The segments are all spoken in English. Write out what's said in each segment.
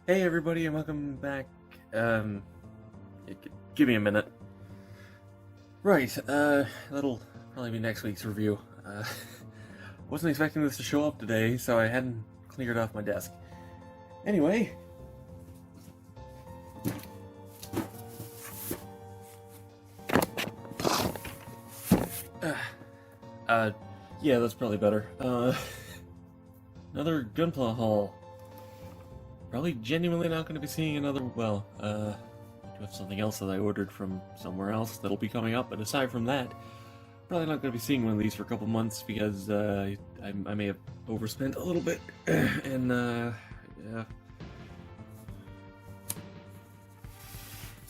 Hey everybody, and welcome back. Give me a minute. Right, that'll probably be next week's review. Wasn't expecting this to show up today, so I hadn't cleared off my desk. Anyway. Yeah, that's probably better. Another Gunpla haul. Probably genuinely not going to be seeing another, well, I do have something else that I ordered from somewhere else that'll be coming up, but aside from that, probably not going to be seeing one of these for a couple months because I may have overspent a little bit, and yeah.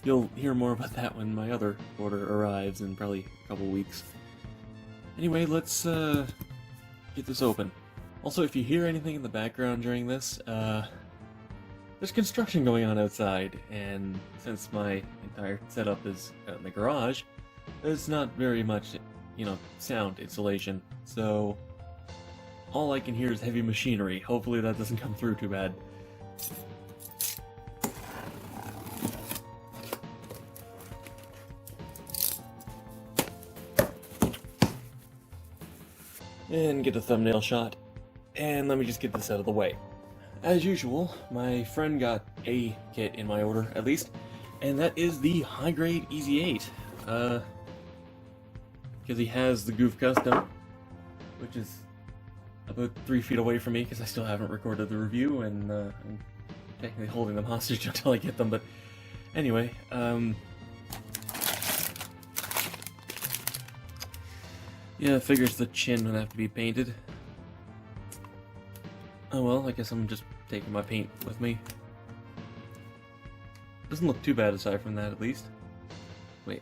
You'll hear more about that when my other order arrives in probably a couple weeks. Anyway, let's get this open. Also, if you hear anything in the background during this, there's construction going on outside, and since my entire setup is out in the garage, there's not very much, sound insulation, so all I can hear is heavy machinery. Hopefully that doesn't come through too bad. And get a thumbnail shot, and let me just get this out of the way. As usual, my friend got a kit in my order, at least, and that is the high-grade Easy 8. Because he has the Goof Custom, which is about 3 feet away from me, because I still haven't recorded the review, and I'm technically holding them hostage until I get them, but anyway, yeah, figures the chin would have to be painted. Oh well, I guess I'm just taking my paint with me. Doesn't look too bad aside from that, at least. Wait.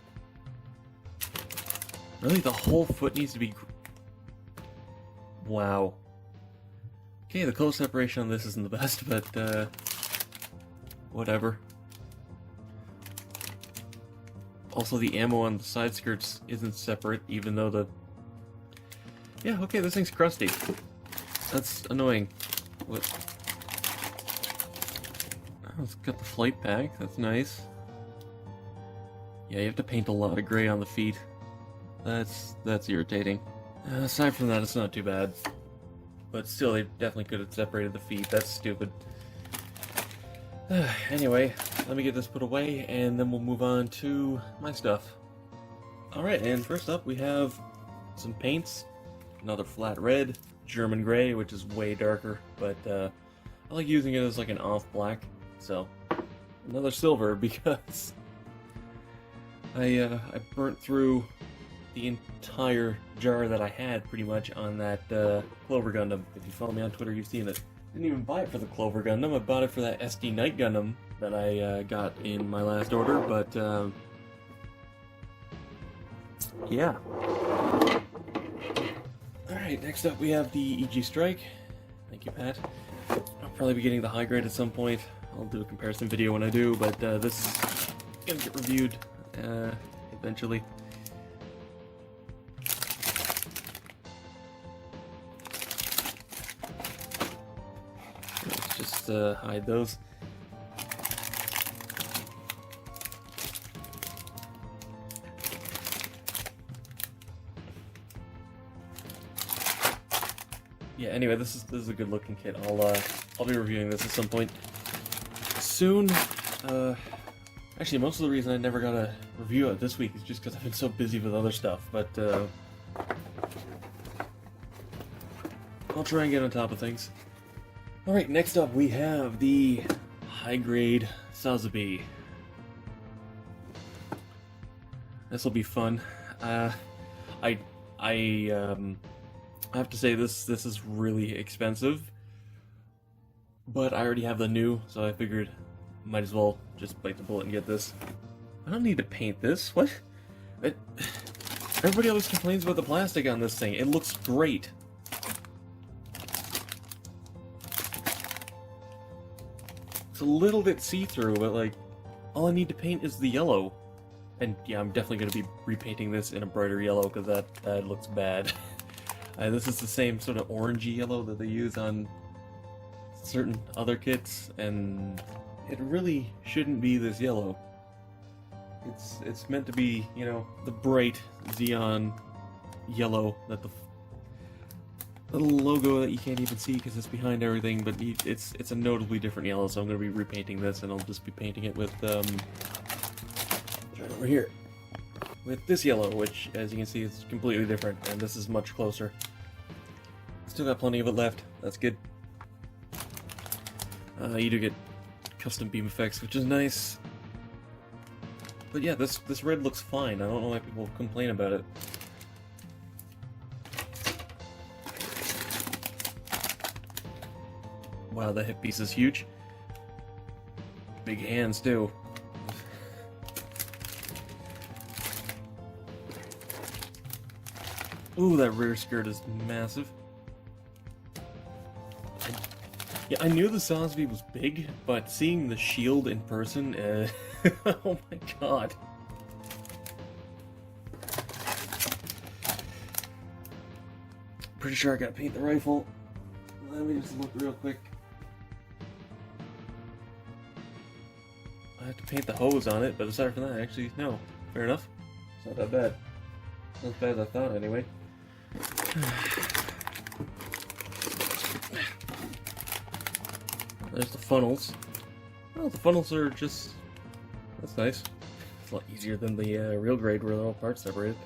Really? The whole foot needs to be... Wow. Okay, the color separation on this isn't the best, but, whatever. Also, the ammo on the side skirts isn't separate, even though the... Yeah, okay, this thing's crusty. That's annoying. What? Oh, it's got the flight pack. That's nice. Yeah, you have to paint a lot of gray on the feet. That's irritating. Aside from that, it's not too bad. But still, they definitely could have separated the feet. That's stupid. Anyway, let me get this put away, and then we'll move on to my stuff. Alright, and first up we have some paints. Another flat red, German gray, which is way darker, but I like using it as like an off black. So another silver because I burnt through the entire jar that I had pretty much on that Clover Gundam. If you follow me on Twitter, you've seen it. Didn't even buy it for the Clover Gundam. I bought it for that SD Knight Gundam that I got in my last order. But yeah. Alright, next up we have the EG Strike. Thank you, Pat. I'll probably be getting the high grade at some point. I'll do a comparison video when I do, but this is gonna get reviewed eventually. Let's just hide those. Yeah, anyway, this is a good looking kit. I'll be reviewing this at some point soon. Actually, most of the reason I never got a review of it this week is just because I've been so busy with other stuff, but I'll try and get on top of things. Alright, next up we have the high-grade Sazabi. This will be fun. I have to say this is really expensive, but I already have the new, so I figured might as well just bite the bullet and get this. I don't need to paint this. What? Everybody always complains about the plastic on this thing. It looks great. It's a little bit see-through, but like, all I need to paint is the yellow. And yeah, I'm definitely going to be repainting this in a brighter yellow because that looks bad. This is the same sort of orangey yellow that they use on certain other kits, and it really shouldn't be this yellow. It's meant to be, you know, the bright Xeon yellow that the little logo that you can't even see because it's behind everything, but it's a notably different yellow, so I'm going to be repainting this, and I'll just be painting it with, right over here, with this yellow, which, as you can see, is completely different, and this is much closer. Still got plenty of it left, that's good. You do get custom beam effects, which is nice. But yeah, this red looks fine. I don't know why people complain about it. Wow, the hip piece is huge. Big hands, too. Ooh, that rear skirt is massive. Yeah, I knew the Sosby was big, but seeing the shield in person, oh my god. Pretty sure I gotta paint the rifle. Let me just look real quick. I have to paint the hose on it, but aside from that, actually, no. Fair enough. It's not that bad. Not as bad as I thought, anyway. There's the funnels. Well, the funnels are just... that's nice. It's a lot easier than the real grade where they're all part separated.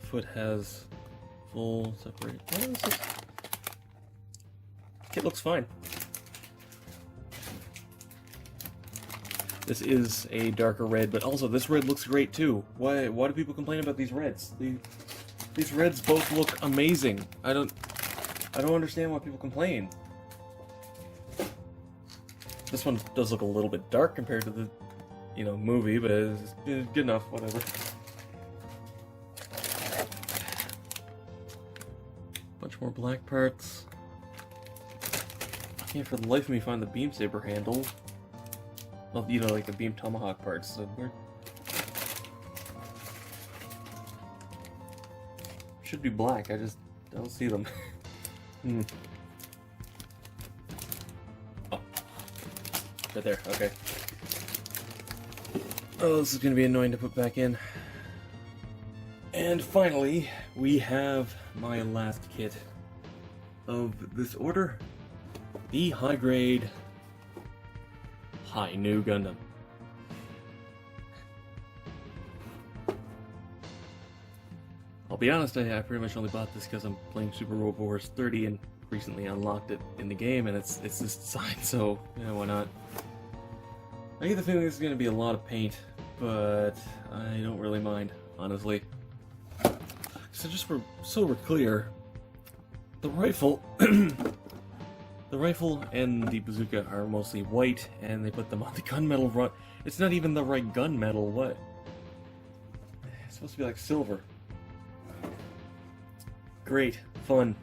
Foot has full separate... oh, this kit looks fine. This is a darker red, but also this red looks great too. Why do people complain about these reds? These reds both look amazing. I don't understand why people complain. This one does look a little bit dark compared to the, you know, movie, but it's good enough, whatever. Bunch more black parts. I can't for the life of me find the beam saber handle. Well, you know, like the beam tomahawk parts. So where... should be black, I just don't see them. Oh. Right there, okay. Oh, this is gonna be annoying to put back in. And finally, we have my last kit of this order. The high-grade Hi-Nu Gundam. I'll be honest, I pretty much only bought this because I'm playing Super Robot Wars 30 and recently unlocked it in the game, and it's this design, so yeah, why not? I get the feeling this is going to be a lot of paint, but I don't really mind, honestly. So just so we're clear, the rifle, the rifle and the bazooka are mostly white, and they put them on the gunmetal run. It's not even the right gunmetal. What? It's supposed to be like silver. Great, fun.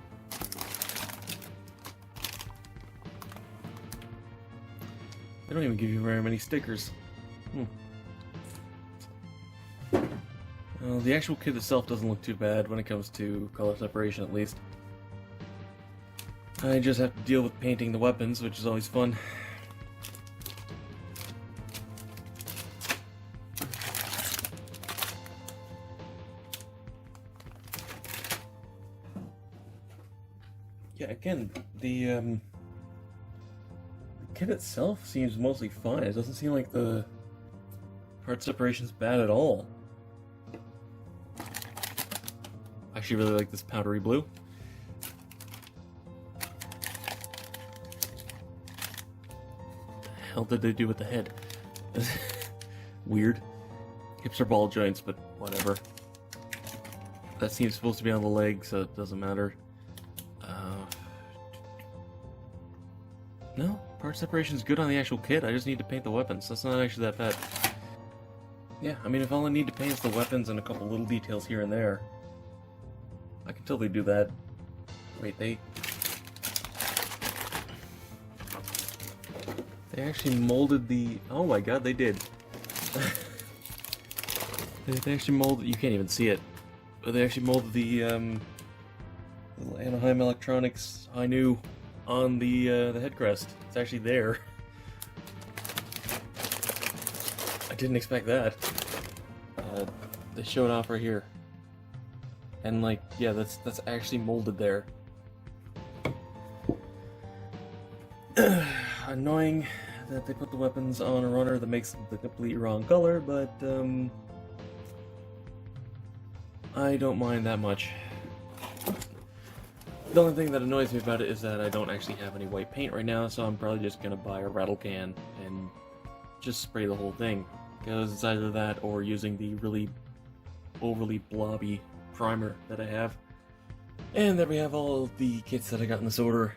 They don't even give you very many stickers. The actual kit itself doesn't look too bad when it comes to color separation, at least. I just have to deal with painting the weapons, which is always fun. Yeah, again, the kit itself seems mostly fine. It doesn't seem like the part separation's bad at all. I actually really like this powdery blue. What the hell did they do with the head? Weird. Hips are ball joints, but whatever. That seems supposed to be on the leg, so it doesn't matter. No, part separation is good on the actual kit. I just need to paint the weapons. That's not actually that bad. Yeah, I mean, if all I need to paint is the weapons and a couple little details here and there, I can totally do that. Wait, they actually molded the... oh my god, they did. They actually molded... you can't even see it. But they actually molded the little Anaheim Electronics Hi-Nu on the head crest. It's actually there. I didn't expect that. They show it off right here. And like, yeah, that's actually molded there. Annoying that they put the weapons on a runner that makes the complete wrong color, but I don't mind that much. The only thing that annoys me about it is that I don't actually have any white paint right now, so I'm probably just gonna buy a rattle can and just spray the whole thing. Because it's either that or using the really overly blobby primer that I have. And there we have all the kits that I got in this order.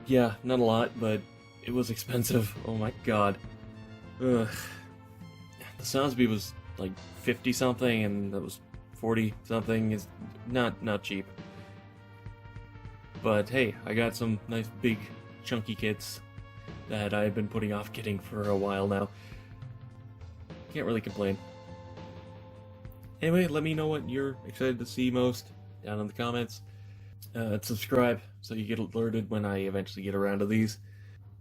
Yeah, not a lot, but it was expensive. Oh my god. Ugh. The sound speed was like 50 something, and that was 40 something. Is not cheap. But hey, I got some nice big chunky kits that I've been putting off getting for a while now. Can't really complain. Anyway, let me know what you're excited to see most down in the comments. Subscribe so you get alerted when I eventually get around to these.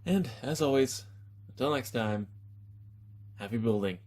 And as always, until next time, happy building.